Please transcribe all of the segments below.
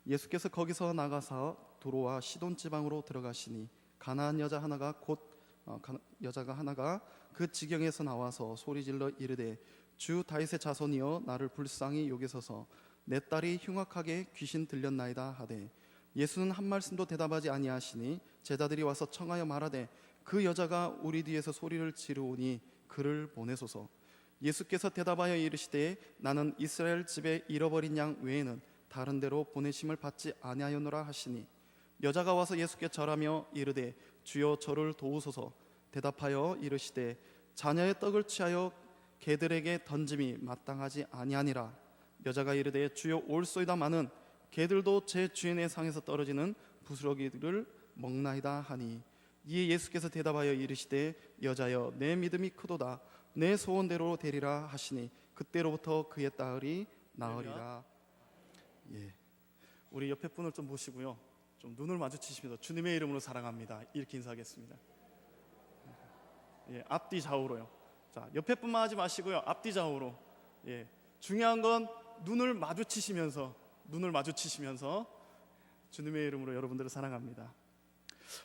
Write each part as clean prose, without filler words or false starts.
예수께서 거기서 나가사 두로와 시돈 지방으로 들어가시니 가나안 여자가 하나가 그 지경에서 나와서 소리질러 이르되 주 다윗의 자손이여 나를 불쌍히 여기소서 내 딸이 흉악하게 귀신 들렸나이다 하되 예수는 한 말씀도 대답하지 아니하시니 제자들이 와서 청하여 말하되 그 여자가 우리 뒤에서 소리를 지르오니 그를 보내소서. 예수께서 대답하여 이르시되 나는 이스라엘 집에 잃어버린 양 외에는 다른 데로 보내심을 받지 아니하였노라 하시니 여자가 와서 예수께 절하며 이르되 주여 저를 도우소서. 대답하여 이르시되 자녀의 떡을 취하여 개들에게 던짐이 마땅하지 아니하니라. 여자가 이르되 주여 올소이다마는 개들도 제 주인의 상에서 떨어지는 부스러기들을 먹나이다 하니 이에 예수께서 대답하여 이르시되 여자여 내 믿음이 크도다 내 소원대로 되리라 하시니 그때로부터 그의 딸이 나으리라. 우리 옆에 분을 좀 보시고요, 좀 눈을 마주치시면서 주님의 이름으로 사랑합니다 이렇게 인사하겠습니다. 앞뒤 좌우로요. 자, 옆에 분만 하지 마시고요, 앞뒤 좌우로. 중요한 건 눈을 마주치시면서 주님의 이름으로 여러분들을 사랑합니다.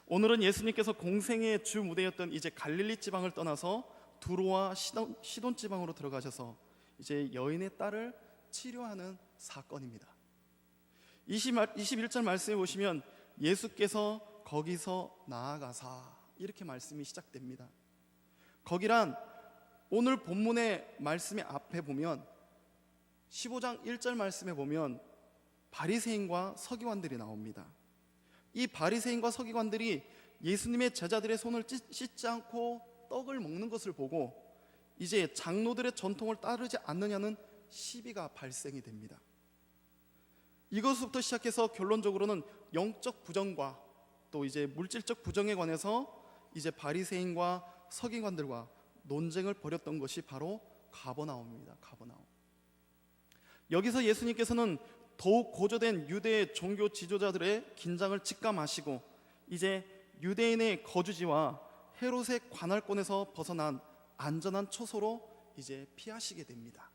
오늘은 예수님께서 공생의 주 무대였던 이제 갈릴리 지방을 떠나서 두로와 시돈 지방으로 들어가셔서 이제 여인의 딸을 치료하는 사건입니다. 21절 말씀에 보시면 예수께서 거기서 나아가사 이렇게 말씀이 시작됩니다. 거기란 오늘 본문의 말씀의 앞에 보면 15장 1절 말씀에 보면 바리새인과 서기관들이 나옵니다. 이 바리새인과 서기관들이 예수님의 제자들의 손을 씻지 않고 떡을 먹는 것을 보고 이제 장로들의 전통을 따르지 않느냐는 시비가 발생이 됩니다. 이것부터 시작해서 결론적으로는 영적 부정과 또 이제 물질적 부정에 관해서 이제 바리새인과 서기관들과 논쟁을 벌였던 것이 바로 가버나움입니다. 가버나움. 여기서 예수님께서는 더욱 고조된 유대의 종교 지도자들의 긴장을 직감하시고 이제 유대인의 거주지와 헤롯의 관할권에서 벗어난 안전한 초소로 이제 피하시게 됩니다.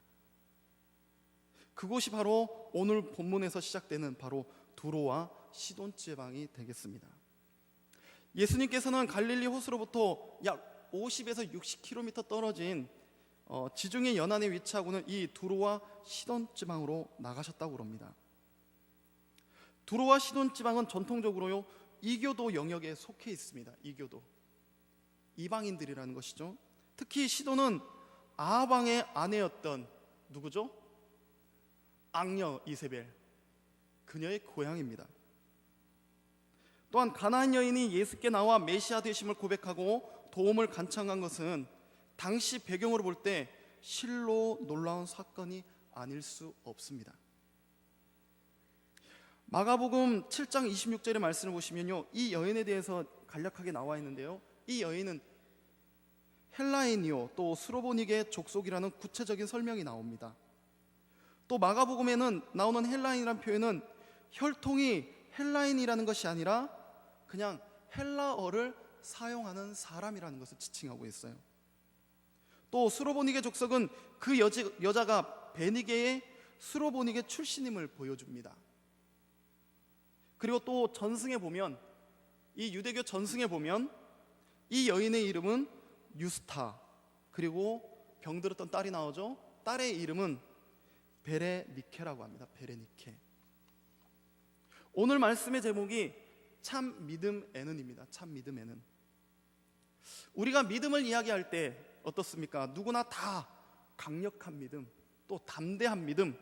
그곳이 바로 오늘 본문에서 시작되는 바로 두로와 시돈 지방이 되겠습니다. 예수님께서는 갈릴리 호수로부터 약 50에서 60km 떨어진 지중해 연안에 위치하고는 이 두로와 시돈 지방으로 나가셨다고 합니다. 두로와 시돈 지방은 전통적으로요 이교도 영역에 속해 있습니다. 이교도, 이방인들이라는 것이죠. 특히 시돈은 아합 왕의 아내였던 누구죠? 악녀 이세벨, 그녀의 고향입니다. 또한 가나안 여인이 예수께 나와 메시아 되심을 고백하고 도움을 간청한 것은 당시 배경으로 볼 때 실로 놀라운 사건이 아닐 수 없습니다. 마가복음 7장 26절의 말씀을 보시면요, 이 여인에 대해서 간략하게 나와 있는데요, 이 여인은 헬라인이요 또 스로보닉의 족속이라는 구체적인 설명이 나옵니다. 또 마가복음에는 나오는 헬라인이라는 표현은 혈통이 헬라인이라는 것이 아니라 그냥 헬라어를 사용하는 사람이라는 것을 지칭하고 있어요. 또 스로보닉의 족속은 그 여자가 베니게의 스로보닉의 출신임을 보여줍니다. 그리고 또 전승에 보면, 이 유대교 전승에 보면 이 여인의 이름은 유스타, 그리고 병들었던 딸이 나오죠. 딸의 이름은 베레니케라고 합니다. 베레니케. 오늘 말씀의 제목이 참 믿음에는입니다. 참 믿음에는. 우리가 믿음을 이야기할 때 어떻습니까? 누구나 다 강력한 믿음, 또 담대한 믿음,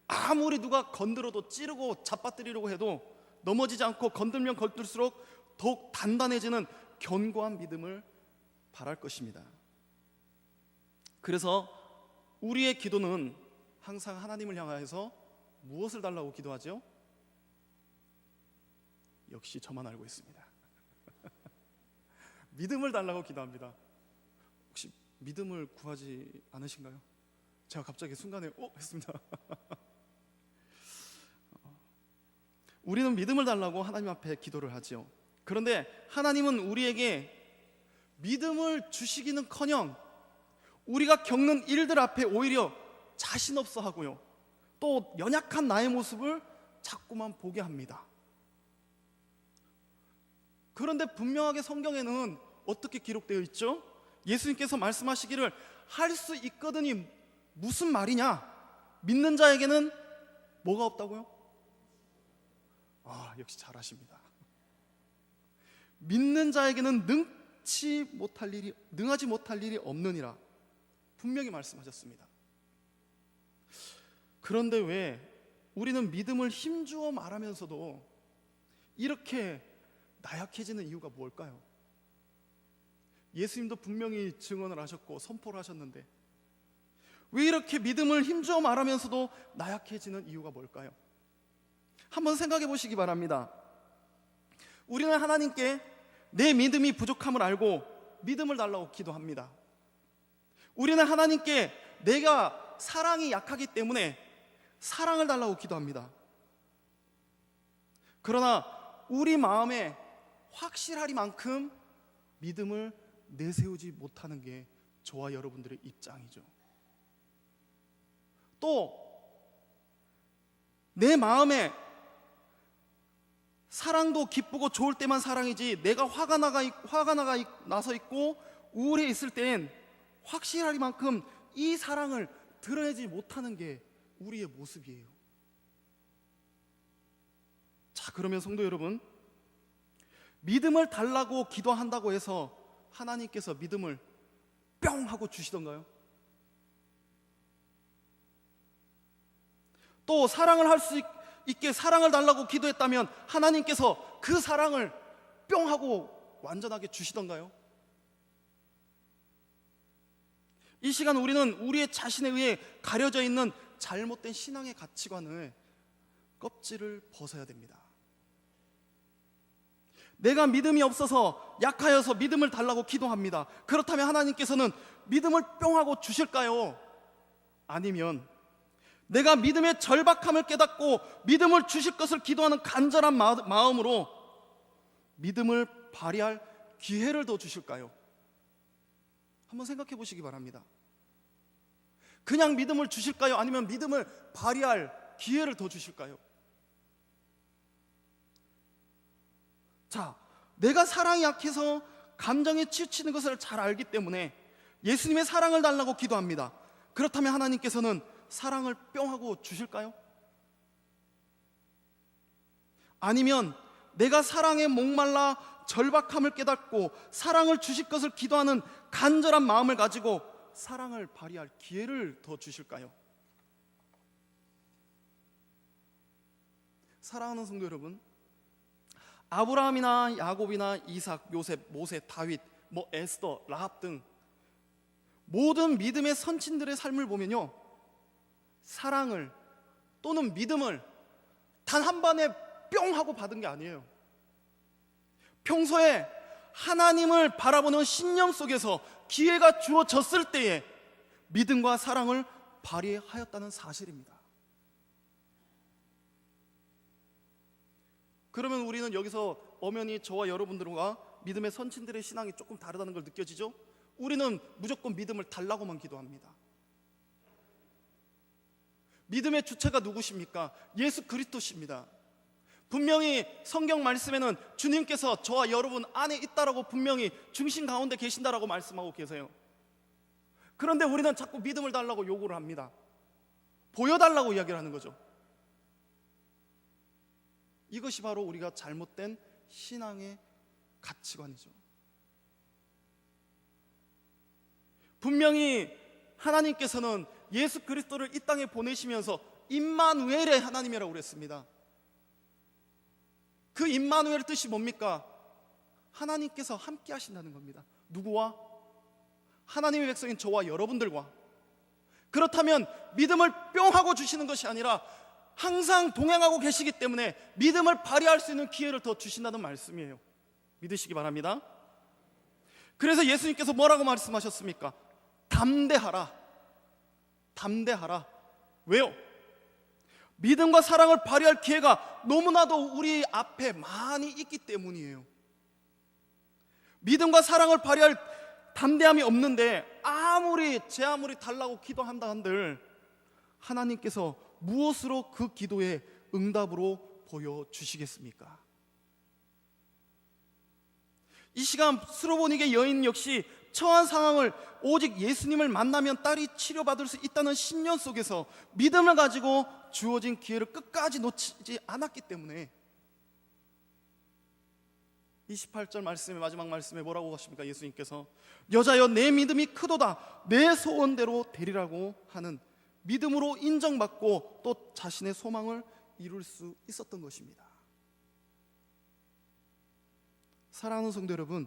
아무리 누가 건드려도 찌르고 잡아뜨리려고 해도 넘어지지 않고 건들면 건들수록 더욱 단단해지는 견고한 믿음을 바랄 것입니다. 그래서 우리의 기도는 항상 하나님을 향하여서 무엇을 달라고 기도하죠? 역시 저만 알고 있습니다. 믿음을 달라고 기도합니다. 혹시 믿음을 구하지 않으신가요? 제가 갑자기 순간에 했습니다. 우리는 믿음을 달라고 하나님 앞에 기도를 하지요. 그런데 하나님은 우리에게 믿음을 주시기는커녕 우리가 겪는 일들 앞에 오히려 자신 없어 하고요, 또 연약한 나의 모습을 자꾸만 보게 합니다. 그런데 분명하게 성경에는 어떻게 기록되어 있죠? 예수님께서 말씀하시기를 할 수 있거든이 무슨 말이냐? 믿는 자에게는 뭐가 없다고요? 역시 잘하십니다. 믿는 자에게는 능하지 못할 일이 없느니라 분명히 말씀하셨습니다. 그런데 왜 우리는 믿음을 힘주어 말하면서도 이렇게 나약해지는 이유가 뭘까요? 예수님도 분명히 증언을 하셨고 선포를 하셨는데 왜 이렇게 믿음을 힘주어 말하면서도 나약해지는 이유가 뭘까요? 한번 생각해 보시기 바랍니다. 우리는 하나님께 내 믿음이 부족함을 알고 믿음을 달라고 기도합니다. 우리는 하나님께 내가 사랑이 약하기 때문에 사랑을 달라고 기도합니다. 그러나 우리 마음에 확실하리만큼 믿음을 내세우지 못하는 게 저와 여러분들의 입장이죠. 또 내 마음에 사랑도 기쁘고 좋을 때만 사랑이지 내가 화가 나서 있고 우울해 있을 땐 확실하리만큼 이 사랑을 드러내지 못하는 게 우리의 모습이에요. 자, 그러면 성도 여러분, 믿음을 달라고 기도한다고 해서 하나님께서 믿음을 뿅 하고 주시던가요? 또 사랑을 할 수 있게 사랑을 달라고 기도했다면 하나님께서 그 사랑을 뿅 하고 완전하게 주시던가요? 이 시간 우리는 우리의 자신에 의해 가려져 있는 잘못된 신앙의 가치관을 껍질을 벗어야 됩니다. 내가 믿음이 없어서 약하여서 믿음을 달라고 기도합니다. 그렇다면 하나님께서는 믿음을 뿅 하고 주실까요? 아니면 내가 믿음의 절박함을 깨닫고 믿음을 주실 것을 기도하는 간절한 마음으로 믿음을 발휘할 기회를 더 주실까요? 한번 생각해 보시기 바랍니다. 그냥 믿음을 주실까요? 아니면 믿음을 발휘할 기회를 더 주실까요? 자, 내가 사랑이 약해서 감정에 치우치는 것을 잘 알기 때문에 예수님의 사랑을 달라고 기도합니다. 그렇다면 하나님께서는 사랑을 뿅 하고 주실까요? 아니면 내가 사랑에 목말라 절박함을 깨닫고 사랑을 주실 것을 기도하는 간절한 마음을 가지고 사랑을 발휘할 기회를 더 주실까요? 사랑하는 성도 여러분, 아브라함이나 야곱이나 이삭, 요셉, 모세, 다윗, 에스더, 라합 등 모든 믿음의 선친들의 삶을 보면요, 사랑을 또는 믿음을 단 한 번에 뿅 하고 받은 게 아니에요. 평소에 하나님을 바라보는 신념 속에서 기회가 주어졌을 때에 믿음과 사랑을 발휘하였다는 사실입니다. 그러면 우리는 여기서 엄연히 저와 여러분들과 믿음의 선친들의 신앙이 조금 다르다는 걸 느껴지죠? 우리는 무조건 믿음을 달라고만 기도합니다. 믿음의 주체가 누구십니까? 예수 그리스도십니다. 분명히 성경 말씀에는 주님께서 저와 여러분 안에 있다라고 분명히 중심 가운데 계신다라고 말씀하고 계세요. 그런데 우리는 자꾸 믿음을 달라고 요구를 합니다. 보여달라고 이야기를 하는 거죠. 이것이 바로 우리가 잘못된 신앙의 가치관이죠. 분명히 하나님께서는 예수 그리스도를 이 땅에 보내시면서 임마누엘의 하나님이라고 그랬습니다. 그 임마누엘의 뜻이 뭡니까? 하나님께서 함께 하신다는 겁니다. 누구와? 하나님의 백성인 저와 여러분들과. 그렇다면 믿음을 뿅 하고 주시는 것이 아니라 항상 동행하고 계시기 때문에 믿음을 발휘할 수 있는 기회를 더 주신다는 말씀이에요. 믿으시기 바랍니다. 그래서 예수님께서 뭐라고 말씀하셨습니까? 담대하라. 담대하라. 왜요? 믿음과 사랑을 발휘할 기회가 너무나도 우리 앞에 많이 있기 때문이에요. 믿음과 사랑을 발휘할 담대함이 없는데 아무리 달라고 기도한다 한들 하나님께서 무엇으로 그 기도에 응답으로 보여주시겠습니까? 이 시간 수로보니게 여인 역시 처한 상황을 오직 예수님을 만나면 딸이 치료받을 수 있다는 신념 속에서 믿음을 가지고 주어진 기회를 끝까지 놓치지 않았기 때문에 28절 말씀의 마지막 말씀에 뭐라고 하십니까? 예수님께서 여자여 내 믿음이 크도다 내 소원대로 되리라고 하는 믿음으로 인정받고 또 자신의 소망을 이룰 수 있었던 것입니다. 사랑하는 성도 여러분,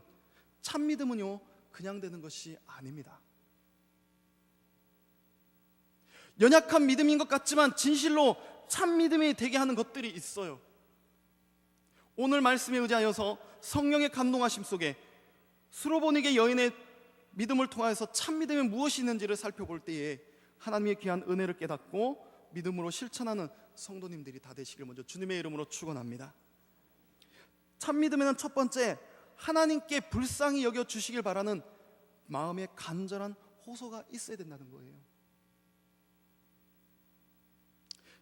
참 믿음은요 그냥 되는 것이 아닙니다. 연약한 믿음인 것 같지만 진실로 참 믿음이 되게 하는 것들이 있어요. 오늘 말씀에 의지하여서 성령의 감동하심 속에 수로보니게 여인의 믿음을 통하여서 참 믿음이 무엇이 있는지를 살펴볼 때에 하나님의 귀한 은혜를 깨닫고 믿음으로 실천하는 성도님들이 다 되시길 먼저 주님의 이름으로 축원합니다. 참 믿음에는 첫 번째, 하나님께 불쌍히 여겨주시길 바라는 마음의 간절한 호소가 있어야 된다는 거예요.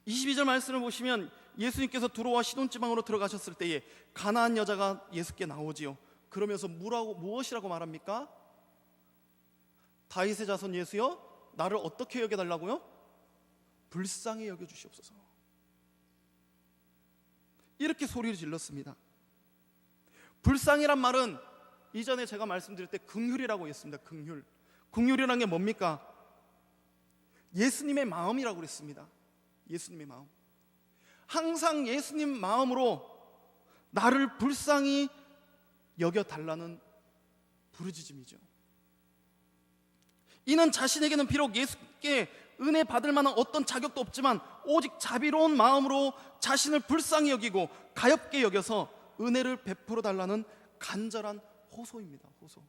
22절 말씀을 보시면 예수님께서 두로와 시돈지방으로 들어가셨을 때에 가나안 여자가 예수께 나오지요. 그러면서 무엇이라고 말합니까? 다윗의 자손 예수여 나를 어떻게 여겨달라고요? 불쌍히 여겨주시옵소서. 이렇게 소리를 질렀습니다. 불쌍이란 말은 이전에 제가 말씀드릴 때 긍휼이라고 했습니다. 긍휼이란 게 뭡니까? 예수님의 마음이라고 그랬습니다. 예수님의 마음. 항상 예수님 마음으로 나를 불쌍히 여겨달라는 부르짖음이죠. 이는 자신에게는 비록 예수께 은혜 받을 만한 어떤 자격도 없지만 오직 자비로운 마음으로 자신을 불쌍히 여기고 가엾게 여겨서 은혜를 베풀어 달라는 간절한 호소입니다. 호소.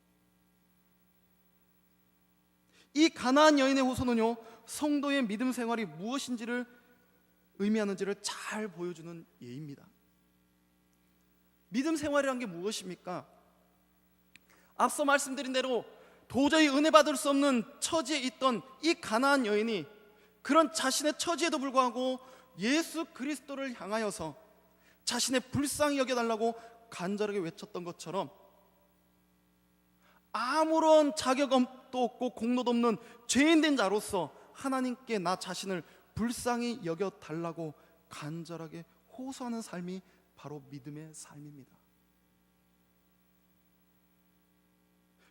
이 가나안 여인의 호소는요 성도의 믿음 생활이 무엇인지를 의미하는지를 잘 보여주는 예입니다. 믿음 생활이란 게 무엇입니까? 앞서 말씀드린 대로 도저히 은혜 받을 수 없는 처지에 있던 이 가나안 여인이 그런 자신의 처지에도 불구하고 예수 그리스도를 향하여서 자신의 불쌍히 여겨달라고 간절하게 외쳤던 것처럼 아무런 자격도 없고 공로도 없는 죄인된 자로서 하나님께 나 자신을 불쌍히 여겨달라고 간절하게 호소하는 삶이 바로 믿음의 삶입니다.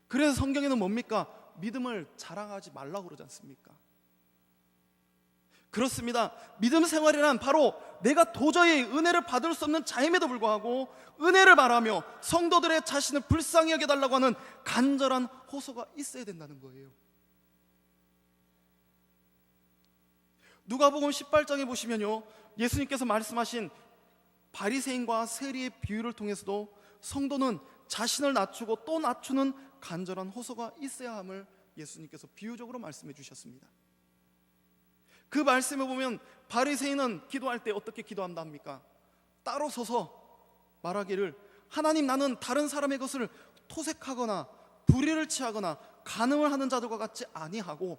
그래서 성경에는 뭡니까? 믿음을 자랑하지 말라고 그러지 않습니까? 그렇습니다. 믿음 생활이란 바로 내가 도저히 은혜를 받을 수 없는 자임에도 불구하고 은혜를 바라며 성도들의 자신을 불쌍히 여겨달라고 하는 간절한 호소가 있어야 된다는 거예요. 누가복음 18장에 보시면요 예수님께서 말씀하신 바리새인과 세리의 비유를 통해서도 성도는 자신을 낮추고 또 낮추는 간절한 호소가 있어야 함을 예수님께서 비유적으로 말씀해 주셨습니다. 그 말씀에 보면 바리새인은 기도할 때 어떻게 기도한다 합니까? 따로 서서 말하기를 하나님 나는 다른 사람의 것을 토색하거나 불의를 취하거나 간음을 하는 자들과 같지 아니하고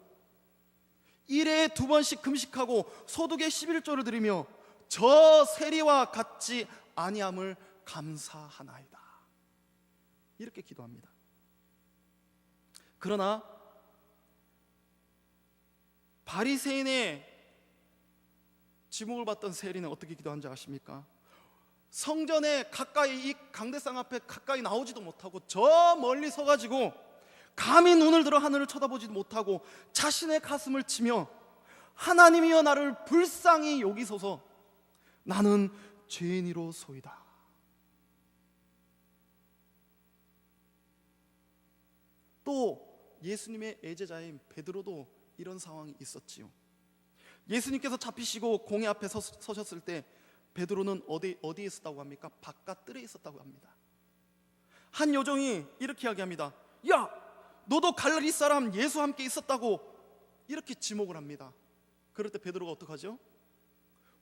일에 2번씩 금식하고 소득의 11조를 드리며 저 세리와 같지 아니함을 감사하나이다. 이렇게 기도합니다. 그러나 바리새인의 지목을 받던 세리는 어떻게 기도한지 아십니까? 성전에 가까이 이 강대상 앞에 가까이 나오지도 못하고 저 멀리 서가지고 감히 눈을 들어 하늘을 쳐다보지도 못하고 자신의 가슴을 치며 하나님이여 나를 불쌍히 여기소서 나는 죄인이로소이다. 또 예수님의 애제자인 베드로도 이런 상황이 있었지요. 예수님께서 잡히시고 공회 앞에 서셨을 때 베드로는 어디에 있었다고 합니까? 바깥뜰에 있었다고 합니다. 한 요정이 이렇게 이야기합니다. 야, 너도 갈릴리 사람 예수와 함께 있었다고 이렇게 지목을 합니다. 그럴 때 베드로가 어떡하죠?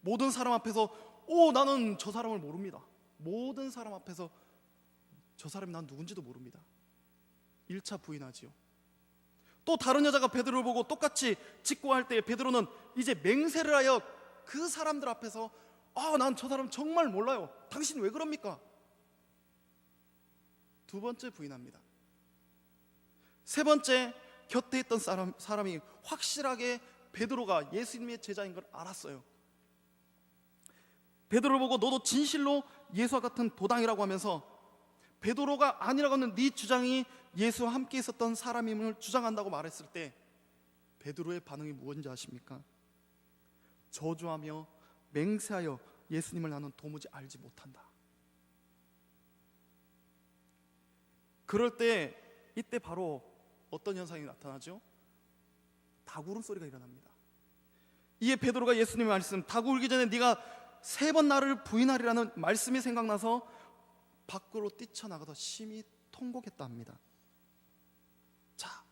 모든 사람 앞에서 나는 저 사람을 모릅니다. 모든 사람 앞에서 저 사람이 난 누군지도 모릅니다. 1차 부인하지요. 또 다른 여자가 베드로를 보고 똑같이 직고할 때 베드로는 이제 맹세를 하여 그 사람들 앞에서 난 저 사람 정말 몰라요. 당신 왜 그럽니까? 두 번째 부인합니다. 세 번째, 곁에 있던 사람이 확실하게 베드로가 예수님의 제자인 걸 알았어요. 베드로를 보고 너도 진실로 예수와 같은 도당이라고 하면서 베드로가 아니라고 하는 네 주장이 예수와 함께 있었던 사람임을 주장한다고 말했을 때 베드로의 반응이 무엇인지 아십니까? 저주하며 맹세하여 예수님을 나는 도무지 알지 못한다. 그럴 때 이때 바로 어떤 현상이 나타나죠? 닭 울음소리가 일어납니다. 이에 베드로가 예수님의 말씀, 닭 울기 전에 네가 3번 나를 부인하리라는 말씀이 생각나서 밖으로 뛰쳐나가서 심히 통곡했다 합니다. 자,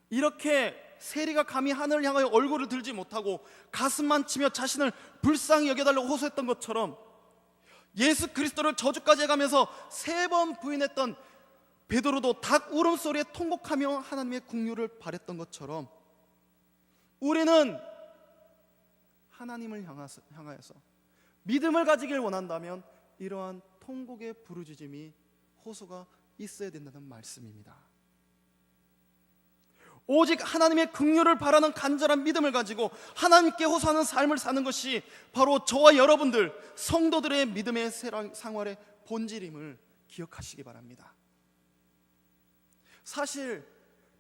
이렇게 세리가 감히 하늘을 향하여 얼굴을 들지 못하고 가슴만 치며 자신을 불쌍히 여겨달라고 호소했던 것처럼 예수 그리스도를 저주까지 해가면서 3번 부인했던 베드로도 닭 울음소리에 통곡하며 하나님의 긍휼을 바랬던 것처럼 우리는 하나님을 향하여서 믿음을 가지길 원한다면 이러한 통곡의 부르짖음이 호소가 있어야 된다는 말씀입니다. 오직 하나님의 긍휼을 바라는 간절한 믿음을 가지고 하나님께 호소하는 삶을 사는 것이 바로 저와 여러분들 성도들의 믿음의 생활의 본질임을 기억하시기 바랍니다. 사실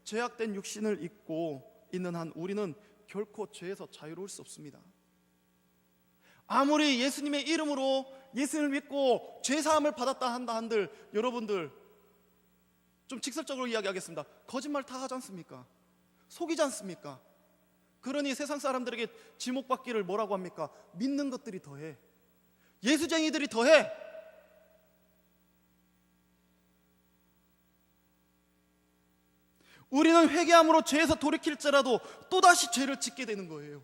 죄악된 육신을 입고 있는 한 우리는 결코 죄에서 자유로울 수 없습니다. 아무리 예수님의 이름으로 예수님을 믿고 죄사함을 받았다 한다 한들 여러분들 좀 직설적으로 이야기하겠습니다. 거짓말 다 하지 않습니까? 속이지 않습니까? 그러니 세상 사람들에게 지목받기를 뭐라고 합니까? 믿는 것들이 더해, 예수쟁이들이 더해. 우리는 회개함으로 죄에서 돌이킬지라도 또다시 죄를 짓게 되는 거예요.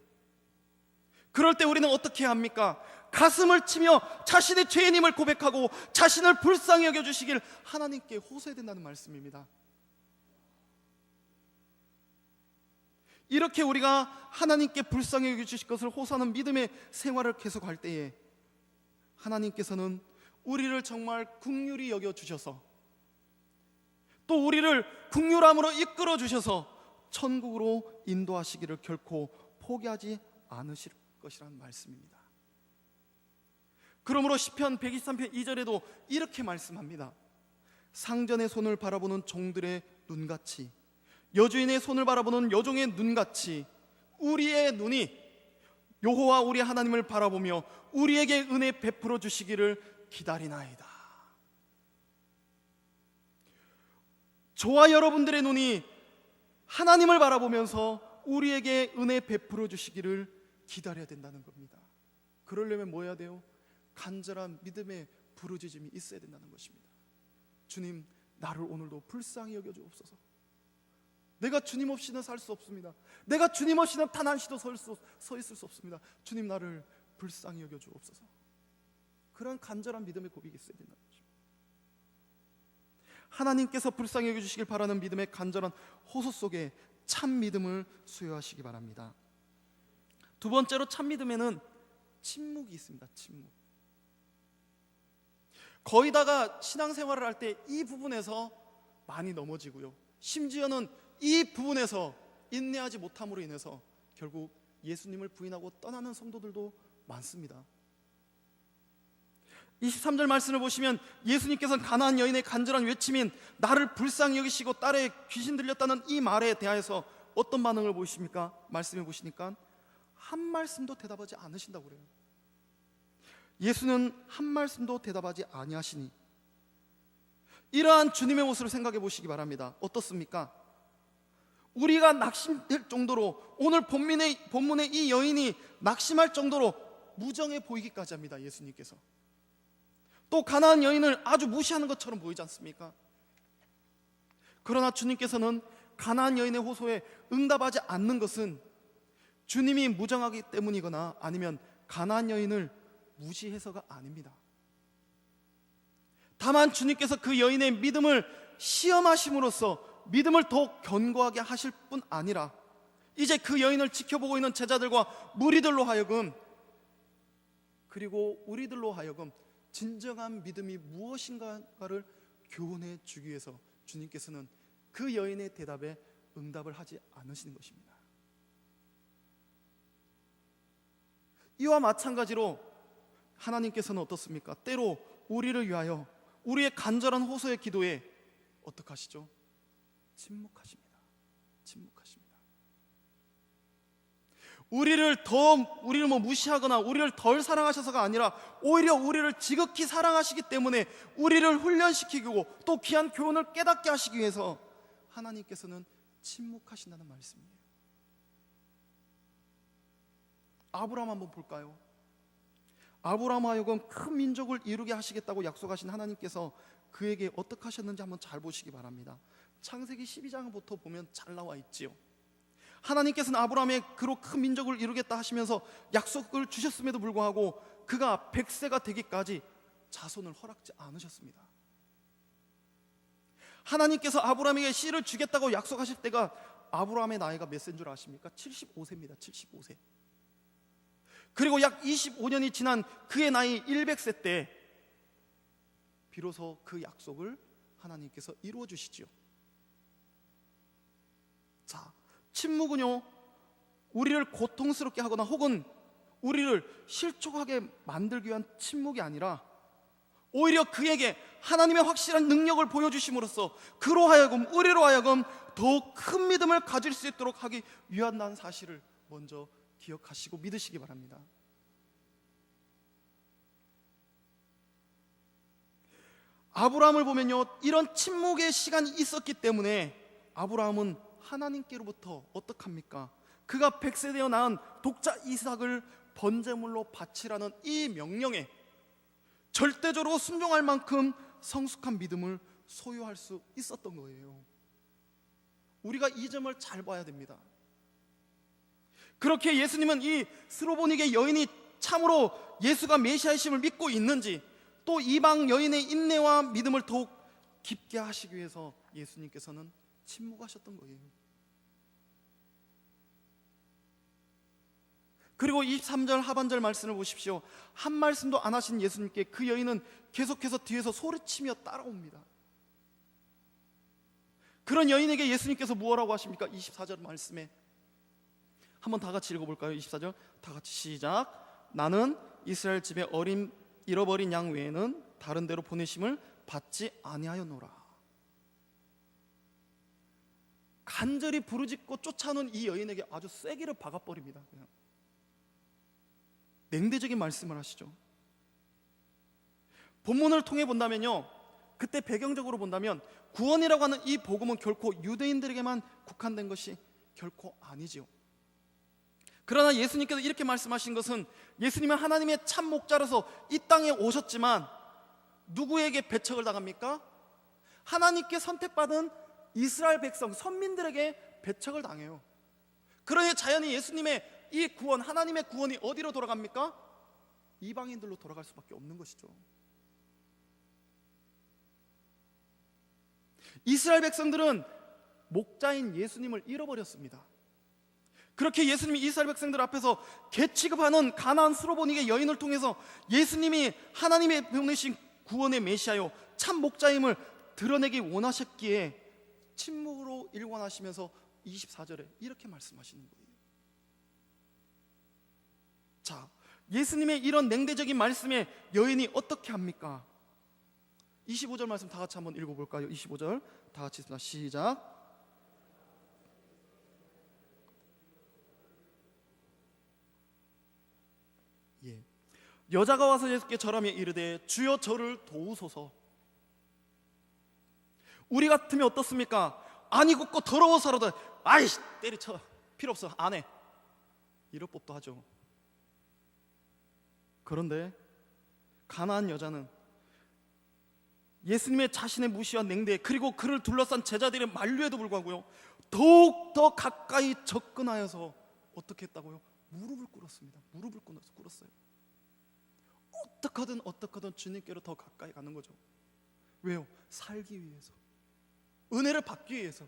그럴 때 우리는 어떻게 합니까? 가슴을 치며 자신의 죄인임을 고백하고 자신을 불쌍히 여겨주시길 하나님께 호소해야 된다는 말씀입니다. 이렇게 우리가 하나님께 불쌍히 여겨주실 것을 호소하는 믿음의 생활을 계속할 때에 하나님께서는 우리를 정말 긍휼히 여겨주셔서 또 우리를 긍휼함으로 이끌어 주셔서 천국으로 인도하시기를 결코 포기하지 않으실 것이라는 말씀입니다. 그러므로 시편 123편 2절에도 이렇게 말씀합니다. 상전의 손을 바라보는 종들의 눈같이 여주인의 손을 바라보는 여종의 눈같이 우리의 눈이 여호와 우리 하나님을 바라보며 우리에게 은혜 베풀어 주시기를 기다리나이다. 저와 여러분들의 눈이 하나님을 바라보면서 우리에게 은혜 베풀어 주시기를 기다려야 된다는 겁니다. 그러려면 뭐 해야 돼요? 간절한 믿음의 부르짖음이 있어야 된다는 것입니다. 주님, 나를 오늘도 불쌍히 여겨주옵소서. 내가 주님 없이는 살 수 없습니다. 내가 주님 없이는 단 한 시도 서 있을 수 없습니다. 주님, 나를 불쌍히 여겨주옵소서. 그런 간절한 믿음의 고백이 있어야 된다는 것입니다. 하나님께서 불쌍히 여겨주시길 바라는 믿음의 간절한 호소 속에 참 믿음을 수여하시기 바랍니다. 두 번째로 참 믿음에는 침묵이 있습니다. 침묵. 거의 다가 신앙생활을 할 때 이 부분에서 많이 넘어지고요, 심지어는 이 부분에서 인내하지 못함으로 인해서 결국 예수님을 부인하고 떠나는 성도들도 많습니다. 23절 말씀을 보시면 예수님께서는 가나안 여인의 간절한 외침인 나를 불쌍히 여기시고 딸에 귀신 들렸다는 이 말에 대하여서 어떤 반응을 보이십니까? 말씀해 보시니까 한 말씀도 대답하지 않으신다고 그래요. 예수는 한 말씀도 대답하지 아니하시니 이러한 주님의 모습을 생각해 보시기 바랍니다. 어떻습니까? 우리가 낙심될 정도로 오늘 본문의 이 여인이 낙심할 정도로 무정해 보이기까지 합니다. 예수님께서 또 가나안 여인을 아주 무시하는 것처럼 보이지 않습니까? 그러나 주님께서는 가나안 여인의 호소에 응답하지 않는 것은 주님이 무정하기 때문이거나 아니면 가나안 여인을 무시해서가 아닙니다. 다만 주님께서 그 여인의 믿음을 시험하심으로써 믿음을 더욱 견고하게 하실 뿐 아니라 이제 그 여인을 지켜보고 있는 제자들과 무리들로 하여금 그리고 우리들로 하여금 진정한 믿음이 무엇인가를 교훈해 주기 위해서 주님께서는 그 여인의 대답에 응답을 하지 않으시는 것입니다. 이와 마찬가지로 하나님께서는 어떻습니까? 때로 우리를 위하여 우리의 간절한 호소의 기도에 어떻게 하시죠? 침묵하십니다. 우리를 무시하거나 우리를 덜 사랑하셔서가 아니라 오히려 우리를 지극히 사랑하시기 때문에 우리를 훈련시키고 또 귀한 교훈을 깨닫게 하시기 위해서 하나님께서는 침묵하신다는 말씀이에요. 아브라함 한번 볼까요? 아브라함 하여금 큰 민족을 이루게 하시겠다고 약속하신 하나님께서 그에게 어떻게 하셨는지 한번 잘 보시기 바랍니다. 창세기 12장부터 보면 잘 나와 있지요. 하나님께서는 아브라함의 그로 큰 민족을 이루겠다 하시면서 약속을 주셨음에도 불구하고 그가 100세가 되기까지 자손을 허락지 않으셨습니다. 하나님께서 아브라함에게 씨를 주겠다고 약속하실 때가 아브라함의 나이가 몇 세인 줄 아십니까? 75세입니다. 75세. 그리고 약 25년이 지난 그의 나이 100세 때 비로소 그 약속을 하나님께서 이루어 주시죠. 자, 침묵은요, 우리를 고통스럽게 하거나 혹은 우리를 실족하게 만들기 위한 침묵이 아니라 오히려 그에게 하나님의 확실한 능력을 보여주심으로써 그로 하여금 우리로 하여금 더욱 큰 믿음을 가질 수 있도록 하기 위한다는 사실을 먼저 기억하시고 믿으시기 바랍니다. 아브라함을 보면요, 이런 침묵의 시간이 있었기 때문에 아브라함은 하나님께로부터 어떡합니까? 그가 100세 되어 낳은 독자 이삭을 번제물로 바치라는 이 명령에 절대적으로 순종할 만큼 성숙한 믿음을 소유할 수 있었던 거예요. 우리가 이 점을 잘 봐야 됩니다. 그렇게 예수님은 이 스로보닉의 여인이 참으로 예수가 메시아이심을 믿고 있는지 또 이방 여인의 인내와 믿음을 더욱 깊게 하시기 위해서 예수님께서는 침묵하셨던 거예요. 그리고 23절 하반절 말씀을 보십시오. 한 말씀도 안 하신 예수님께 그 여인은 계속해서 뒤에서 소리치며 따라옵니다. 그런 여인에게 예수님께서 무엇라고 하십니까? 24절 말씀에 한번 다 같이 읽어볼까요? 24절 다 같이 시작. 나는 이스라엘 집에 잃어버린 양 외에는 다른 데로 보내심을 받지 아니하였노라. 간절히 부르짖고 쫓아오는 이 여인에게 아주 쐐기를 박아버립니다. 그냥 냉대적인 말씀을 하시죠. 본문을 통해 본다면요, 그때 배경적으로 본다면 구원이라고 하는 이 복음은 결코 유대인들에게만 국한된 것이 결코 아니지요. 그러나 예수님께서 이렇게 말씀하신 것은 예수님은 하나님의 참 목자로서 이 땅에 오셨지만 누구에게 배척을 당합니까? 하나님께 선택받은 이스라엘 백성, 선민들에게 배척을 당해요. 그러니 자연히 예수님의 이 구원, 하나님의 구원이 어디로 돌아갑니까? 이방인들로 돌아갈 수밖에 없는 것이죠. 이스라엘 백성들은 목자인 예수님을 잃어버렸습니다. 그렇게 예수님이 이스라엘 백성들 앞에서 개취급하는 가나안 스로보닉의 여인을 통해서 예수님이 하나님의 보내신 구원의 메시아요 참 목자임을 드러내기 원하셨기에 침묵으로 일관하시면서 24절에 이렇게 말씀하시는 거예요. 자, 예수님의 이런 냉대적인 말씀에 여인이 어떻게 합니까? 25절 말씀 다 같이 한번 읽어볼까요? 25절 다 같이 있습니다. 시작. 여자가 와서 예수께 절하며 이르되 주여 저를 도우소서. 우리 같으면 어떻습니까? 아니 굽고 더러워서라도 아이씨 때리쳐 필요 없어 안 해 이럴 법도 하죠. 그런데 가나안 여자는 예수님의 자신의 무시와 냉대 그리고 그를 둘러싼 제자들의 만류에도 불구하고요 더욱 더 가까이 접근하여서 어떻게 했다고요? 무릎을 꿇었습니다. 무릎을 꿇었어요. 어떻게든 주님께로 더 가까이 가는 거죠. 왜요? 살기 위해서, 은혜를 받기 위해서.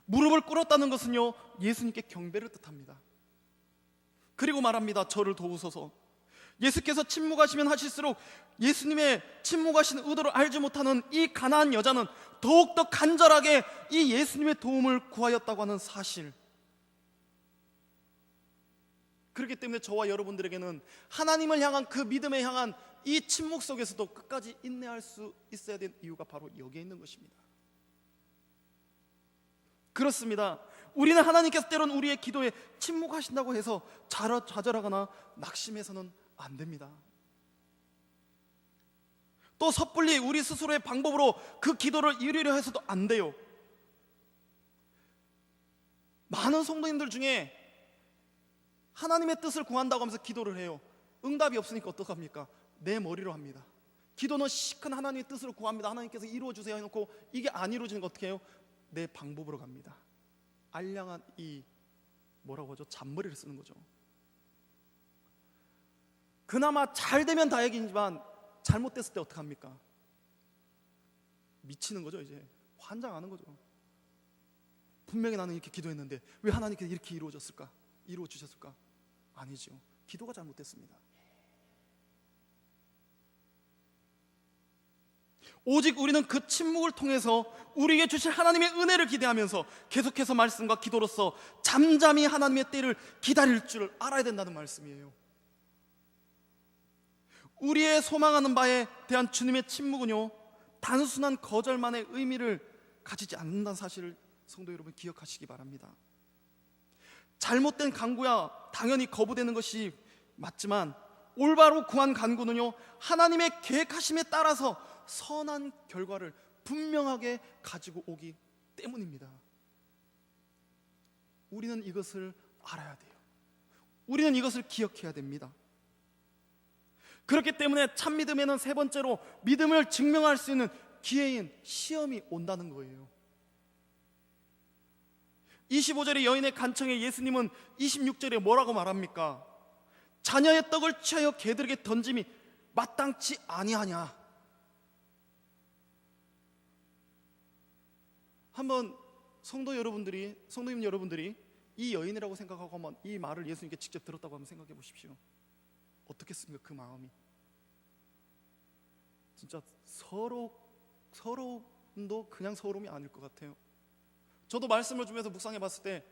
무릎을 꿇었다는 것은요 예수님께 경배를 뜻합니다. 그리고 말합니다. 저를 도우소서. 예수께서 침묵하시면 하실수록 예수님의 침묵하신 의도를 알지 못하는 이 가난한 여자는 더욱더 간절하게 이 예수님의 도움을 구하였다고 하는 사실, 그렇기 때문에 저와 여러분들에게는 하나님을 향한 그 믿음에 향한 이 침묵 속에서도 끝까지 인내할 수 있어야 될 이유가 바로 여기에 있는 것입니다. 그렇습니다. 우리는 하나님께서 때론 우리의 기도에 침묵하신다고 해서 좌절하거나 낙심해서는 안 됩니다. 또 섣불리 우리 스스로의 방법으로 그 기도를 이루려 해서도 안 돼요. 많은 성도님들 중에 하나님의 뜻을 구한다고 하면서 기도를 해요. 응답이 없으니까 어떡합니까? 내 머리로 합니다. 기도는 시큰 하나님의 뜻으로 구합니다. 하나님께서 이루어주세요 해놓고 이게 안 이루어지는 거 어떻게 해요? 내 방법으로 갑니다. 알량한 이 뭐라고 하죠? 잔머리를 쓰는 거죠. 그나마 잘 되면 다행이지만 잘못됐을 때 어떡합니까? 미치는 거죠. 이제 환장하는 거죠. 분명히 나는 이렇게 기도했는데 왜 하나님께서 이렇게 이루어주셨을까? 아니죠. 기도가 잘못됐습니다. 오직 우리는 그 침묵을 통해서 우리에게 주실 하나님의 은혜를 기대하면서 계속해서 말씀과 기도로서 잠잠히 하나님의 때를 기다릴 줄 알아야 된다는 말씀이에요. 우리의 소망하는 바에 대한 주님의 침묵은요, 단순한 거절만의 의미를 가지지 않는다는 사실을 성도 여러분 기억하시기 바랍니다. 잘못된 간구야 당연히 거부되는 것이 맞지만 올바로 구한 간구는요, 하나님의 계획하심에 따라서 선한 결과를 분명하게 가지고 오기 때문입니다. 우리는 이것을 알아야 돼요. 우리는 이것을 기억해야 됩니다. 그렇기 때문에 참 믿음에는 세 번째로 믿음을 증명할 수 있는 기회인 시험이 온다는 거예요. 25절의 여인의 간청에 예수님은 26절에 뭐라고 말합니까? 자녀의 떡을 취하여 개들에게 던짐이 마땅치 아니하냐. 한번 성도님 여러분들이 이 여인이라고 생각하고 한번 이 말을 예수님께 직접 들었다고 한번 생각해 보십시오. 어떻겠습니까? 그 마음이 진짜 서러움도 그냥 서러움이 아닐 것 같아요. 저도 말씀을 주면서 묵상해 봤을 때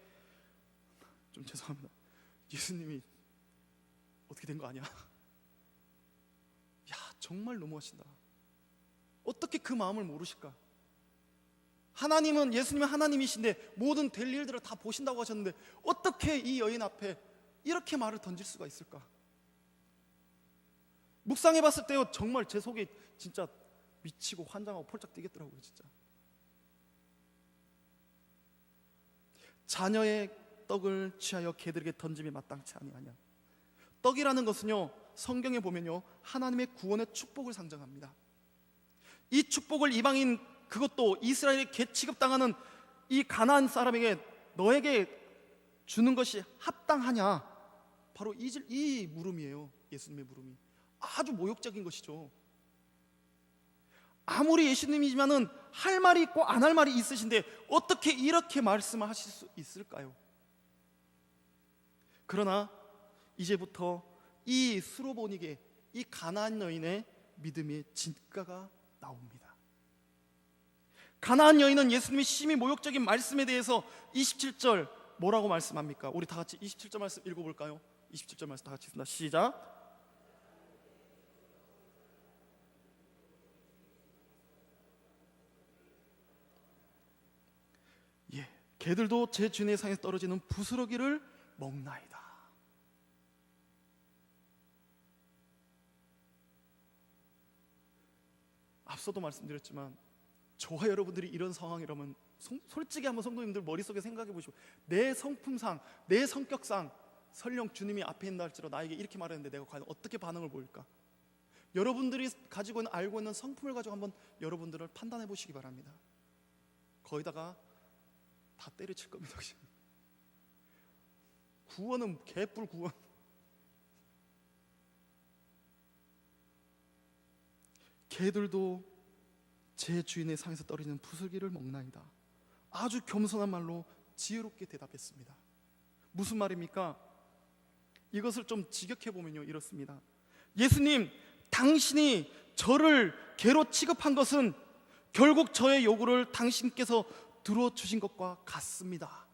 좀 죄송합니다. 예수님이 어떻게 된 거 아니야? 야, 정말 너무하신다. 어떻게 그 마음을 모르실까? 하나님은, 예수님은 하나님이신데 모든 될 일들을 다 보신다고 하셨는데 어떻게 이 여인 앞에 이렇게 말을 던질 수가 있을까? 묵상해 봤을 때요, 정말 제 속이 진짜 미치고 환장하고 펄쩍 뛰겠더라고요. 진짜 자녀의 떡을 취하여 개들에게 던짐이 마땅치 아니하냐. 떡이라는 것은요, 성경에 보면요, 하나님의 구원의 축복을 상징합니다. 이 축복을 이방인, 그것도 이스라엘에 개 취급당하는 이 가나안 사람에게 너에게 주는 것이 합당하냐, 바로 이 물음이에요. 예수님의 물음이 아주 모욕적인 것이죠. 아무리 예수님이지만은 할 말이 있고 안 할 말이 있으신데 어떻게 이렇게 말씀을 하실 수 있을까요? 그러나 이제부터 이 수로보닉의, 이 가나안 여인의 믿음의 진가가 나옵니다. 가나안 여인은 예수님의 심히 모욕적인 말씀에 대해서 27절 뭐라고 말씀합니까? 우리 다 같이 27절 말씀 읽어볼까요? 27절 말씀 다 같이 읽습니다. 시작. 개들도 제 주인의 상에서 떨어지는 부스러기를 먹나이다. 앞서도 말씀드렸지만 저와 여러분들이 이런 상황이라면 솔직히 한번 성도님들 머릿속에 생각해 보시고, 내 성품상, 내 성격상 설령 주님이 앞에 있다 할지라도 나에게 이렇게 말했는데 내가 과연 어떻게 반응을 보일까? 여러분들이 가지고 있는, 알고 있는 성품을 가지고 한번 여러분들을 판단해 보시기 바랍니다. 거기다가 다 때려칠 겁니다. 구원은 개뿔 구원. 개들도 제 주인의 상에서 떨어지는 부스러기를 먹나이다. 아주 겸손한 말로 지혜롭게 대답했습니다. 무슨 말입니까? 이것을 좀 직역해 보면요, 이렇습니다. 예수님, 당신이 저를 개로 취급한 것은 결국 저의 요구를 당신께서 들어주신 것과 같습니다.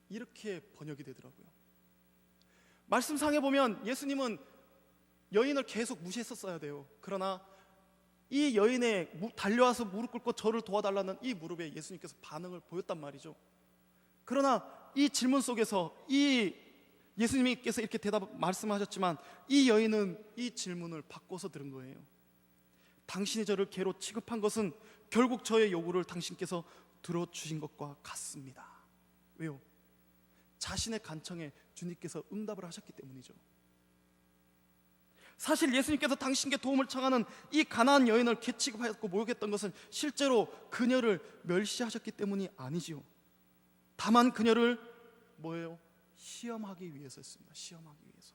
이렇게 번역이 되더라고요. 말씀상에 보면 예수님은 여인을 계속 무시했었어야 돼요. 그러나 이 여인의 달려와서 무릎 꿇고 저를 도와달라는 이 무릎에 예수님께서 반응을 보였단 말이죠. 그러나 이 질문 속에서 이 예수님께서 이렇게 말씀하셨지만 이 여인은 이 질문을 바꿔서 들은 거예요. 당신이 저를 개로 취급한 것은 결국 저의 요구를 당신께서 들어주신 것과 같습니다. 왜요? 자신의 간청에 주님께서 응답을 하셨기 때문이죠. 사실 예수님께서 당신께 도움을 청하는 이 가난한 여인을 개 취급하였고 모욕했던 것은 실제로 그녀를 멸시하셨기 때문이 아니지요. 다만 그녀를 뭐예요? 시험하기 위해서였습니다. 시험하기 위해서.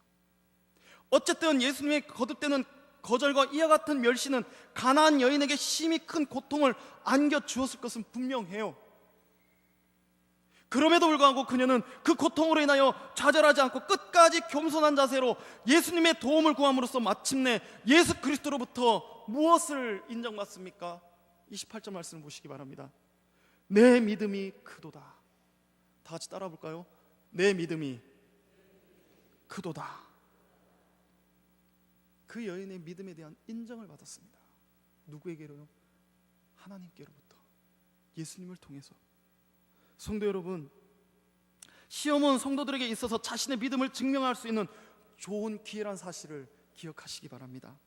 어쨌든 예수님의 거듭되는 거절과 이와 같은 멸시는 가난한 여인에게 심히 큰 고통을 안겨주었을 것은 분명해요. 그럼에도 불구하고 그녀는 그 고통으로 인하여 좌절하지 않고 끝까지 겸손한 자세로 예수님의 도움을 구함으로써 마침내 예수 그리스도로부터 무엇을 인정받습니까? 28절 말씀을 보시기 바랍니다. 내 믿음이 크도다. 다 같이 따라 볼까요? 내 믿음이 크도다. 그 여인의 믿음에 대한 인정을 받았습니다. 누구에게로요? 하나님께로부터, 예수님을 통해서. 성도 여러분, 시험은 성도들에게 있어서 자신의 믿음을 증명할 수 있는 좋은 기회란 사실을 기억하시기 바랍니다.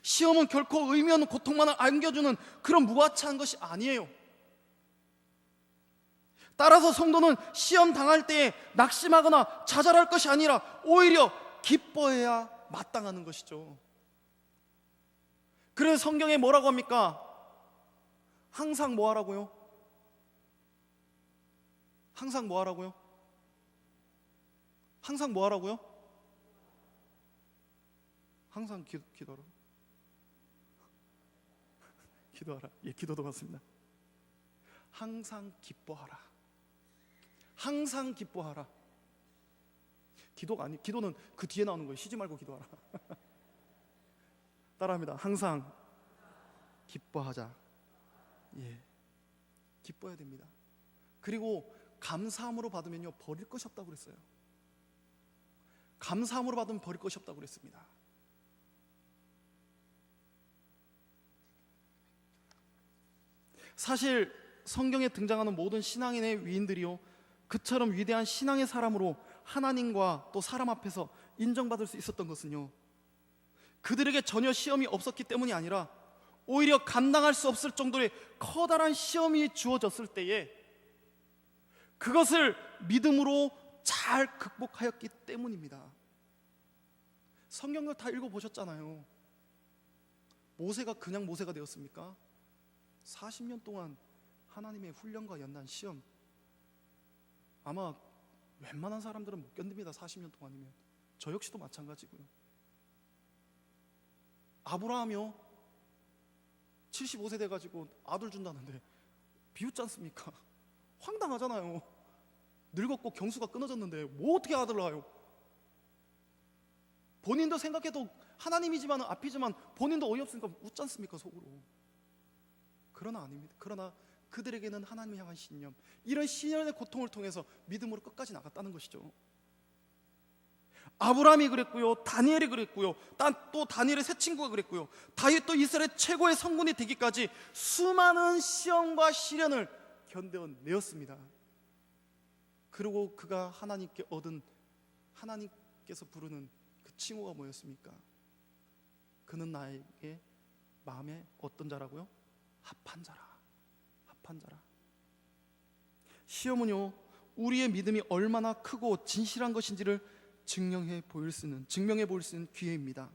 시험은 결코 의미 없는 고통만을 안겨주는 그런 무가치한 것이 아니에요. 따라서 성도는 시험 당할 때에 낙심하거나 좌절할 것이 아니라 오히려 기뻐해야 마땅하는 것이죠. 그래서 성경에 뭐라고 합니까? 항상 뭐 하라고요? 항상 뭐 하라고요? 항상 뭐 하라고요? 항상 기도하라. 기도하라. 예, 기도도 맞습니다. 항상 기뻐하라. 항상 기뻐하라. 기도가 아니, 기도는 그 뒤에 나오는 거예요. 쉬지 말고 기도하라. 따라합니다. 항상 기뻐하자. 예, 기뻐해야 됩니다. 그리고 감사함으로 받으면요, 버릴 것이 없다고 그랬어요. 감사함으로 받으면 버릴 것이 없다고 그랬습니다. 사실 성경에 등장하는 모든 신앙인의 위인들이요, 그처럼 위대한 신앙의 사람으로 하나님과 또 사람 앞에서 인정받을 수 있었던 것은요, 그들에게 전혀 시험이 없었기 때문이 아니라 오히려 감당할 수 없을 정도의 커다란 시험이 주어졌을 때에 그것을 믿음으로 잘 극복하였기 때문입니다. 성경을 다 읽어보셨잖아요. 모세가 그냥 모세가 되었습니까? 40년 동안 하나님의 훈련과 연단 시험, 아마 웬만한 사람들은 못 견딥니다. 40년 동안이면. 저 역시도 마찬가지고요. 아브라함이요, 75세 돼가지고 아들 준다는데 비웃지 않습니까? 황당하잖아요. 늙었고 경수가 끊어졌는데 뭐 어떻게 아들 낳아요? 본인도 생각해도 하나님이지만 앞이지만 본인도 어이없으니까 웃지 않습니까, 속으로? 그러나 아닙니다. 그러나 그들에게는 하나님을 향한 신념, 이런 신념의 고통을 통해서 믿음으로 끝까지 나갔다는 것이죠. 아브라함이 그랬고요, 다니엘이 그랬고요, 또 다니엘의 세 친구가 그랬고요, 다윗도 이스라엘 최고의 성군이 되기까지 수많은 시험과 시련을 견뎌내었습니다. 그리고 그가 하나님께 얻은, 하나님께서 부르는 그 칭호가 뭐였습니까? 그는 나에게 마음에 어떤 자라고요? 합한 자라. 합한 자라. 시험은요, 우리의 믿음이 얼마나 크고 진실한 것인지를 증명해 보일 수 있는 기회입니다.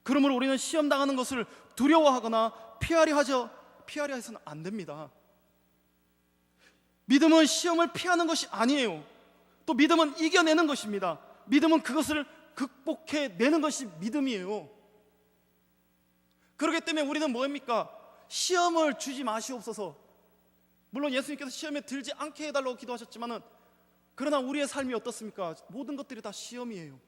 그러므로 우리는 시험 당하는 것을 두려워하거나 피하려 해서는 안 됩니다. 믿음은 시험을 피하는 것이 아니에요. 또 믿음은 이겨내는 것입니다. 믿음은 그것을 극복해내는 것이 믿음이에요. 그렇기 때문에 우리는 뭐입니까? 시험을 주지 마시옵소서. 물론 예수님께서 시험에 들지 않게 해달라고 기도하셨지만은 그러나 우리의 삶이 어떻습니까? 모든 것들이 다 시험이에요.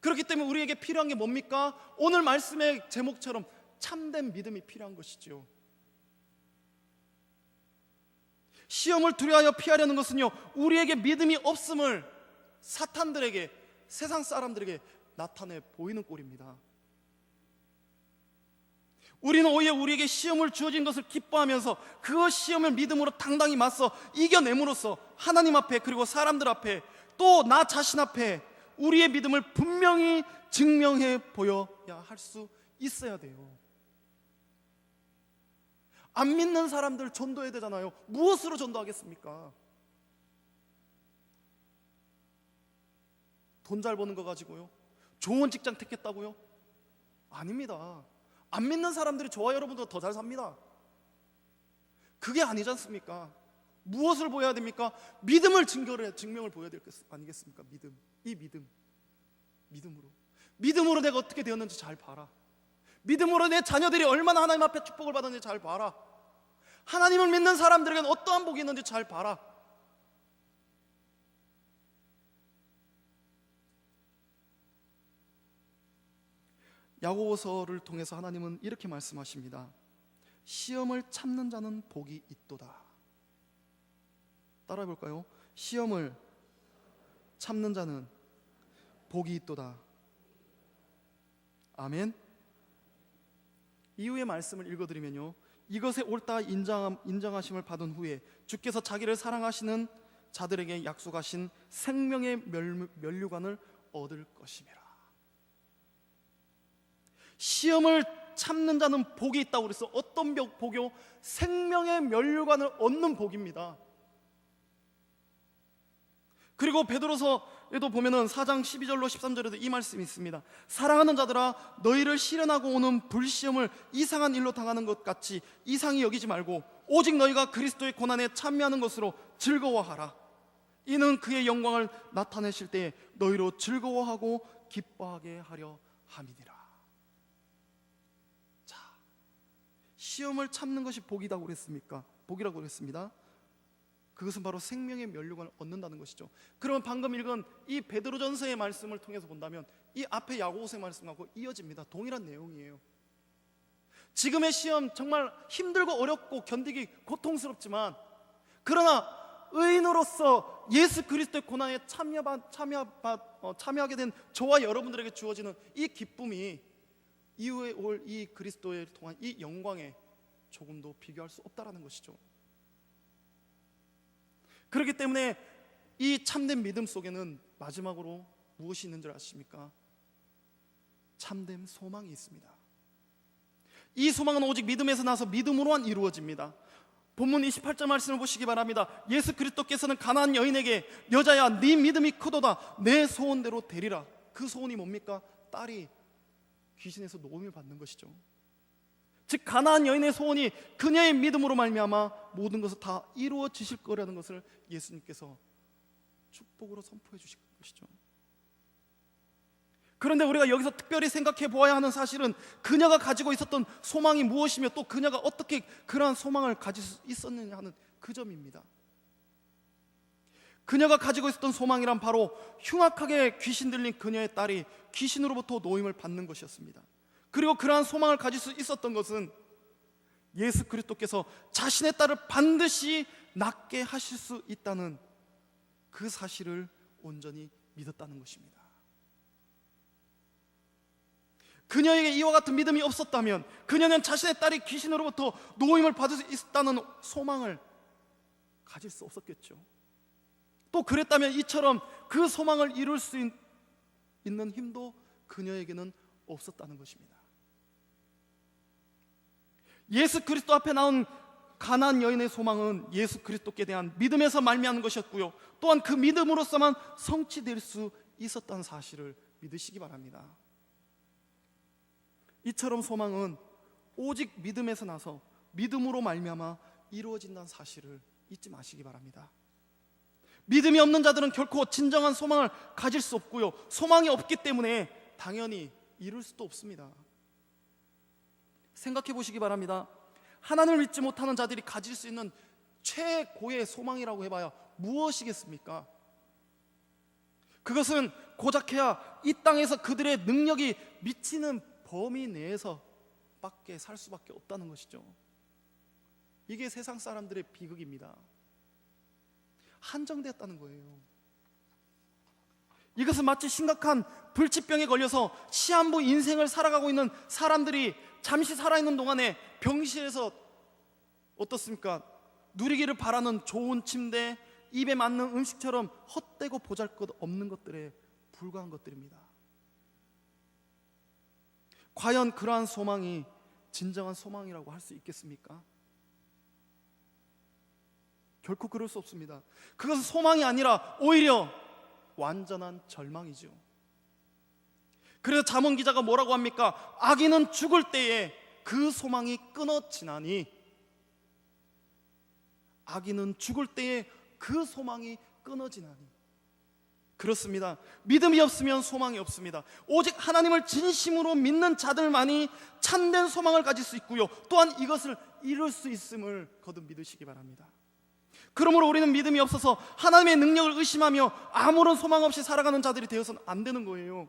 그렇기 때문에 우리에게 필요한 게 뭡니까? 오늘 말씀의 제목처럼 참된 믿음이 필요한 것이죠. 시험을 두려워하여 피하려는 것은요, 우리에게 믿음이 없음을 사탄들에게, 세상 사람들에게 나타내 보이는 꼴입니다. 우리는 오히려 우리에게 시험을 주어진 것을 기뻐하면서 그 시험을 믿음으로 당당히 맞서 이겨냄으로써 하나님 앞에, 그리고 사람들 앞에, 또 나 자신 앞에 우리의 믿음을 분명히 증명해 보여야 할 수 있어야 돼요. 안 믿는 사람들 전도해야 되잖아요. 무엇으로 전도하겠습니까? 돈 잘 버는 거 가지고요? 좋은 직장 택했다고요? 아닙니다. 안 믿는 사람들이 저와 여러분보다 더 잘 삽니다. 그게 아니지 않습니까? 무엇을 보여야 됩니까? 믿음을 증명을 보여야 될 것 아니겠습니까? 믿음으로 내가 어떻게 되었는지 잘 봐라. 믿음으로 내 자녀들이 얼마나 하나님 앞에 축복을 받았는지 잘 봐라. 하나님을 믿는 사람들에게는 어떠한 복이 있는지 잘 봐라. 야고보서를 통해서 하나님은 이렇게 말씀하십니다. 시험을 참는 자는 복이 있도다. 따라해 볼까요? 시험을 참는 자는 복이 있도다. 아멘. 이후의 말씀을 읽어드리면요, 이것에 옳다 인정하심을 받은 후에 주께서 자기를 사랑하시는 자들에게 약속하신 생명의 면류관을 얻을 것임이라. 시험을 참는 자는 복이 있다고 그래서 어떤 복이요? 생명의 면류관을 얻는 복입니다. 그리고 베드로서에도 보면은 4장 12절로 13절에도 이 말씀이 있습니다. 사랑하는 자들아, 너희를 시련하고 오는 불시험을 이상한 일로 당하는 것 같이 이상히 여기지 말고 오직 너희가 그리스도의 고난에 참여하는 것으로 즐거워하라. 이는 그의 영광을 나타내실 때에 너희로 즐거워하고 기뻐하게 하려 함이니라. 자, 시험을 참는 것이 복이라고 그랬습니까? 복이라고 그랬습니다. 그것은 바로 생명의 면류관을 얻는다는 것이죠. 그러면 방금 읽은 이 베드로전서의 말씀을 통해서 본다면 이 앞에 야고보서의 말씀하고 이어집니다. 동일한 내용이에요. 지금의 시험 정말 힘들고 어렵고 견디기 고통스럽지만, 그러나 의인으로서 예수 그리스도의 고난에 참여하게 된 저와 여러분들에게 주어지는 이 기쁨이 이후에 올 이 그리스도의 통한 이 영광에 조금도 비교할 수 없다라는 것이죠. 그렇기 때문에 이 참된 믿음 속에는 마지막으로 무엇이 있는 줄 아십니까? 참된 소망이 있습니다. 이 소망은 오직 믿음에서 나서 믿음으로만 이루어집니다. 본문 28절 말씀을 보시기 바랍니다. 예수 그리스도께서는 가나안 여인에게 여자야 네 믿음이 크도다 내 소원대로 되리라. 그 소원이 뭡니까? 딸이 귀신에서 노임을 받는 것이죠. 즉 가나안 여인의 소원이 그녀의 믿음으로 말미암아 모든 것을 다 이루어지실 거라는 것을 예수님께서 축복으로 선포해 주신 것이죠. 그런데 우리가 여기서 특별히 생각해 보아야 하는 사실은 그녀가 가지고 있었던 소망이 무엇이며 또 그녀가 어떻게 그러한 소망을 가질 수 있었느냐 하는 그 점입니다. 그녀가 가지고 있었던 소망이란 바로 흉악하게 귀신 들린 그녀의 딸이 귀신으로부터 노임을 받는 것이었습니다. 그리고 그러한 소망을 가질 수 있었던 것은 예수 그리스도께서 자신의 딸을 반드시 낫게 하실 수 있다는 그 사실을 온전히 믿었다는 것입니다. 그녀에게 이와 같은 믿음이 없었다면 그녀는 자신의 딸이 귀신으로부터 노임을 받을 수 있다는 소망을 가질 수 없었겠죠. 또 그랬다면 이처럼 그 소망을 이룰 수 있는 힘도 그녀에게는 없었다는 것입니다. 예수 그리스도 앞에 나온 가나안 여인의 소망은 예수 그리스도께 대한 믿음에서 말미암은 것이었고요, 또한 그 믿음으로서만 성취될 수 있었다는 사실을 믿으시기 바랍니다. 이처럼 소망은 오직 믿음에서 나서 믿음으로 말미암아 이루어진다는 사실을 잊지 마시기 바랍니다. 믿음이 없는 자들은 결코 진정한 소망을 가질 수 없고요, 소망이 없기 때문에 당연히 이룰 수도 없습니다. 생각해 보시기 바랍니다. 하나님을 믿지 못하는 자들이 가질 수 있는 최고의 소망이라고 해봐야 무엇이겠습니까? 그것은 고작해야 이 땅에서 그들의 능력이 미치는 범위 내에서 밖에 살 수밖에 없다는 것이죠. 이게 세상 사람들의 비극입니다. 한정되었다는 거예요. 이것은 마치 심각한 불치병에 걸려서 시한부 인생을 살아가고 있는 사람들이 잠시 살아있는 동안에 병실에서 어떻습니까? 누리기를 바라는 좋은 침대, 입에 맞는 음식처럼 헛되고 보잘것없는 것들에 불과한 것들입니다. 과연 그러한 소망이 진정한 소망이라고 할 수 있겠습니까? 결코 그럴 수 없습니다. 그것은 소망이 아니라 오히려 완전한 절망이죠. 그래서 잠언 기자가 뭐라고 합니까? 악인은 죽을 때에 그 소망이 끊어지나니, 악인은 죽을 때에 그 소망이 끊어지나니. 그렇습니다. 믿음이 없으면 소망이 없습니다. 오직 하나님을 진심으로 믿는 자들만이 참된 소망을 가질 수 있고요, 또한 이것을 이룰 수 있음을 거듭 믿으시기 바랍니다. 그러므로 우리는 믿음이 없어서 하나님의 능력을 의심하며 아무런 소망 없이 살아가는 자들이 되어서는 안 되는 거예요.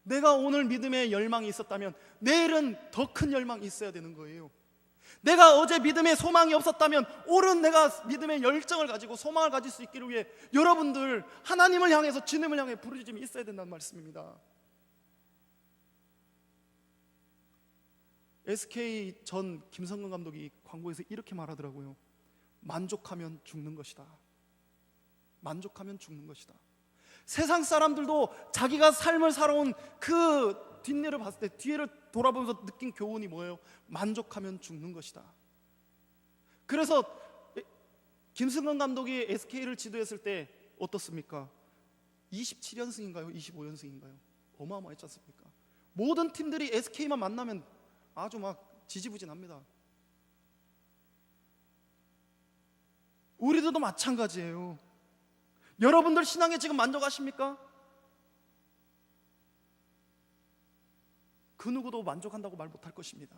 내가 오늘 믿음의 열망이 있었다면 내일은 더 큰 열망이 있어야 되는 거예요. 내가 어제 믿음의 소망이 없었다면 오늘은 내가 믿음의 열정을 가지고 소망을 가질 수 있기를 위해 여러분들 하나님을 향해서 주님을 향해 부르짖음이 있어야 된다는 말씀입니다. SK 전 김성근 감독이 광고에서 이렇게 말하더라고요. 만족하면 죽는 것이다. 만족하면 죽는 것이다. 세상 사람들도 자기가 삶을 살아온 그 뒷내를 봤을 때, 뒤를 돌아보면서 느낀 교훈이 뭐예요? 만족하면 죽는 것이다. 그래서 김승근 감독이 SK를 지도했을 때 어떻습니까? 27연승인가요? 25연승인가요? 어마어마했지 않습니까? 모든 팀들이 SK만 만나면 아주 막 지지부진합니다. 우리들도 마찬가지예요. 여러분들 신앙에 지금 만족하십니까? 그 누구도 만족한다고 말 못할 것입니다.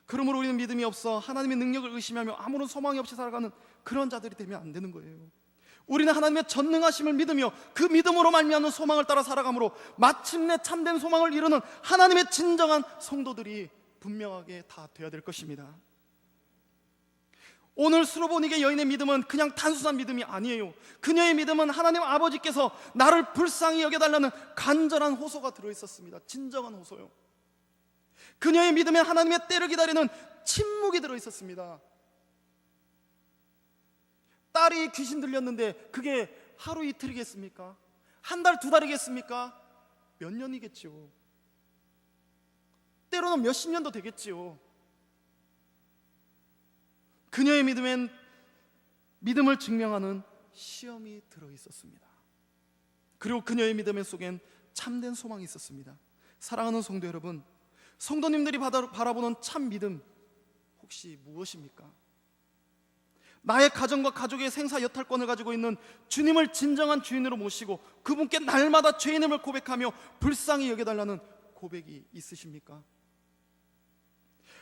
그러므로 우리는 믿음이 없어 하나님의 능력을 의심하며 아무런 소망이 없이 살아가는 그런 자들이 되면 안 되는 거예요. 우리는 하나님의 전능하심을 믿으며 그 믿음으로 말미암는 소망을 따라 살아가므로 마침내 참된 소망을 이루는 하나님의 진정한 성도들이 분명하게 다 되어야 될 것입니다. 오늘 수로보니게 여인의 믿음은 그냥 단순한 믿음이 아니에요. 그녀의 믿음은 하나님 아버지께서 나를 불쌍히 여겨달라는 간절한 호소가 들어있었습니다. 진정한 호소요. 그녀의 믿음에 하나님의 때를 기다리는 침묵이 들어있었습니다. 딸이 귀신 들렸는데 그게 하루 이틀이겠습니까? 한 달, 두 달이겠습니까? 몇 년이겠죠. 때로는 몇십 년도 되겠지요. 그녀의 믿음엔 믿음을 증명하는 시험이 들어있었습니다. 그리고 그녀의 믿음 속엔 참된 소망이 있었습니다. 사랑하는 성도 여러분, 성도님들이 바라보는 참 믿음 혹시 무엇입니까? 나의 가정과 가족의 생사 여탈권을 가지고 있는 주님을 진정한 주인으로 모시고 그분께 날마다 죄인임을 고백하며 불쌍히 여겨달라는 고백이 있으십니까?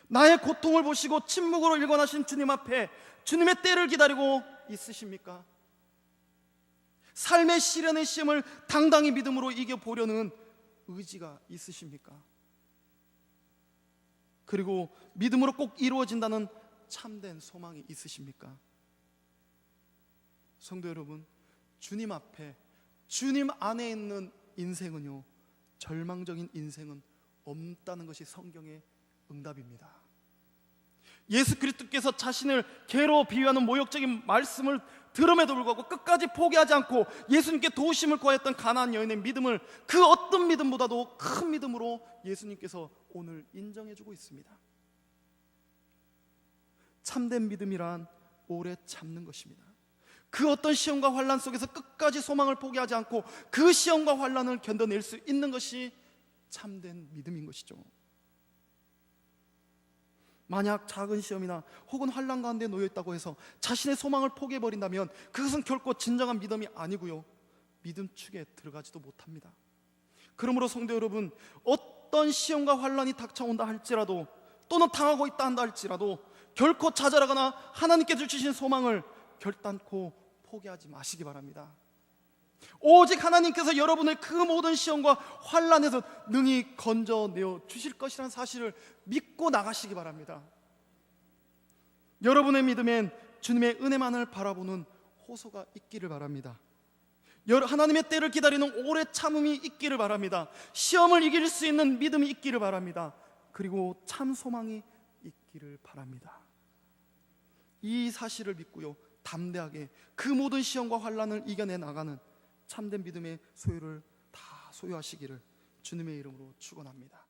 나의 고통을 보시고 침묵으로 일관하신 주님 앞에 주님의 때를 기다리고 있으십니까? 삶의 시련의 시험을 당당히 믿음으로 이겨보려는 의지가 있으십니까? 그리고 믿음으로 꼭 이루어진다는 참된 소망이 있으십니까? 성도 여러분, 주님 앞에, 주님 안에 있는 인생은요, 절망적인 인생은 없다는 것이 성경의 응답입니다. 예수 그리스도께서 자신을 개로 비유하는 모욕적인 말씀을 들음에도 불구하고 끝까지 포기하지 않고 예수님께 도우심을 구하였던 가나안 여인의 믿음을 그 어떤 믿음보다도 큰 믿음으로 예수님께서 오늘 인정해주고 있습니다. 참된 믿음이란 오래 참는 것입니다. 그 어떤 시험과 환난 속에서 끝까지 소망을 포기하지 않고 그 시험과 환난을 견뎌낼 수 있는 것이 참된 믿음인 것이죠. 만약 작은 시험이나 혹은 환난 가운데 놓여있다고 해서 자신의 소망을 포기해버린다면 그것은 결코 진정한 믿음이 아니고요, 믿음 축에 들어가지도 못합니다. 그러므로 성도 여러분, 어떤 시험과 환란이 닥쳐온다 할지라도, 또는 당하고 있다 한다 할지라도 결코 좌절하거나 하나님께서 주신 소망을 결단코 포기하지 마시기 바랍니다. 오직 하나님께서 여러분의 그 모든 시험과 환란에서 능히 건져내어 주실 것이라는 사실을 믿고 나가시기 바랍니다. 여러분의 믿음엔 주님의 은혜만을 바라보는 호소가 있기를 바랍니다. 하나님의 때를 기다리는 오래 참음이 있기를 바랍니다. 시험을 이길 수 있는 믿음이 있기를 바랍니다. 그리고 참 소망이 있기를 바랍니다. 이 사실을 믿고요, 담대하게 그 모든 시험과 환란을 이겨내 나가는 참된 믿음의 소유를 다 소유하시기를 주님의 이름으로 축원합니다.